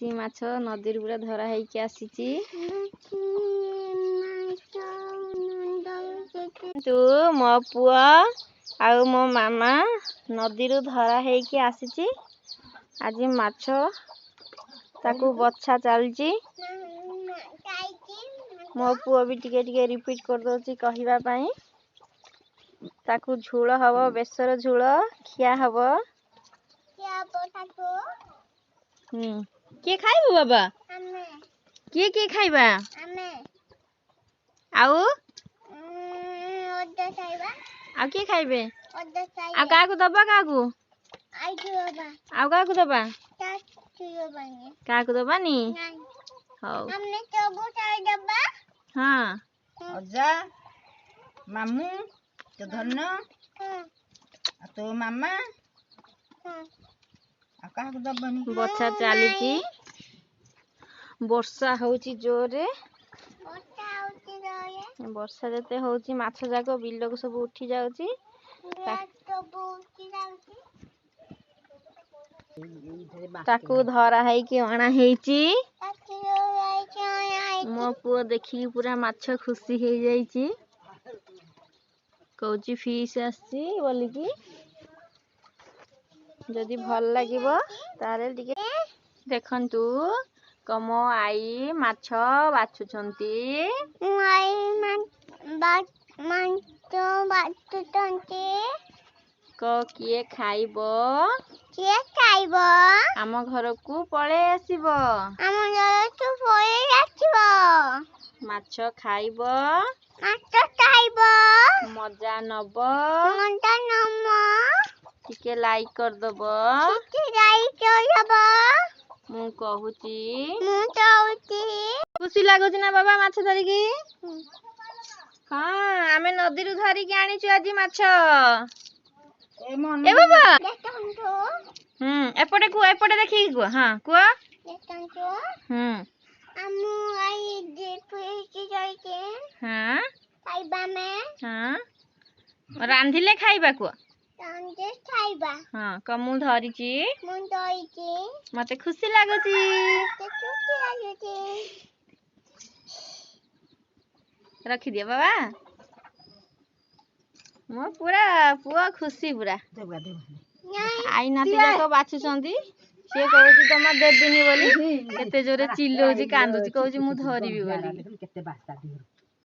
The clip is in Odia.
ମାଛ ନଦୀରୁ ପୁରା ଧରା ହେଇକି ଆସିଛି। ତୁ ମୋ ପୁଅ ଆଉ ମୋ ମାମା ନଦୀରୁ ଧରା ହେଇକି ଆସିଛି। ଆଜି ମାଛ ତାକୁ ବଛା ଚାଲିଛି। ମୋ ପୁଅ ବି ଟିକେ ଟିକେ ରିପିଟ୍ କରିଦଉଛି କହିବା ପାଇଁ। ତାକୁ ଝୋଳ ହବ, ବେସର ଝୋଳ ଖିଆ ହବ। କିଏ ଖାଇବୁ ବାବା? କିଏ କିଏ ଖାଇବା? ଆଉ କିଏ ଖାଇବେ? ଆଉ କାହାକୁ ଦବା? କାହାକୁ ଆଉ କାହାକୁ ଦବା? କାହାକୁ ଦବାନି? ହଉ ହଁ ଅଜା ମାମୁଁ ତୋ ଧନ ତୋ ମାମା ଆଉ କାହାକୁ ଦବନି। ବଛା ଚାଲିଛି। ବର୍ଷା ହଉଛି ଜୋରରେ। ବର୍ଷା ଯେତେ ହଉଛି ମାଛ ଯାକ ବିଲକୁ ସବୁ ଉଠି ଯାଉଛି। ତାକୁ ଧରା ହେଇକି ଅଣା ହେଇଛି। ମୋ ପୁଅ ଦେଖିକି ପୁରା ମାଛ ଖୁସି ହେଇଯାଇଛି। କହୁଛି ଫିସ୍ ଆସିଛି ବୋଲିକି। ଯଦି ଭଲ ଲାଗିବ ତାହେଲେ ଟିକେ ଦେଖନ୍ତୁ। କମ ଆଈ ମାଛ ବାଛୁଛନ୍ତି। କିଏ ଖାଇବ? କିଏ ଖାଇବ? ଆମ ଘରକୁ ପଳେଇ ଆସିବ। ଆମ ଘରକୁ ପଳେଇ ଆସିବ। ମାଛ ଖାଇବ। ମାଛ ଖାଇବ। ମଜା ନବ। ମଜା ନବ। ଟିକେ ଲାଇକ୍ କରିଦବ। ଟିକେ ଲାଇକ୍ କରିଦବ। ମୁଁ କହୁଛି। ମୁଁ କହୁଛି। ଖୁସି ଲାଗୁଛି ନା ବାବା ମାଛ ଧରିକି? ହଁ ଆମେ ନଦୀରୁ ଧରିକି ଆଣିଛୁ ଆଜି ମାଛ। ଏ ବାବା ଏପଟେ କୁହ, ଏପଟେ ଦେଖିକି କୁହ। ହଁ କୁହ। ରାନ୍ଧିଲେ ଖାଇବା କୁହ। ହଁ ମୁଁ ଧରିଛି। ମତେ ଖୁସି ଲାଗୁଛି। ରଖିଦିଅ ବାବା। ମୋ ପୁଅ ଖୁସି ପୁରା। ଆଇ ନାତି ଯାକ ବାଛୁଛନ୍ତି। ସିଏ କହୁଛି ଜମା ଦେବିନି ବୋଲି। କେତେ ଜୋରେ ଚିଲଉଛି, କାନ୍ଦୁଛି, କହୁଛି ମୁଁ ଧରିବି ବୋଲି।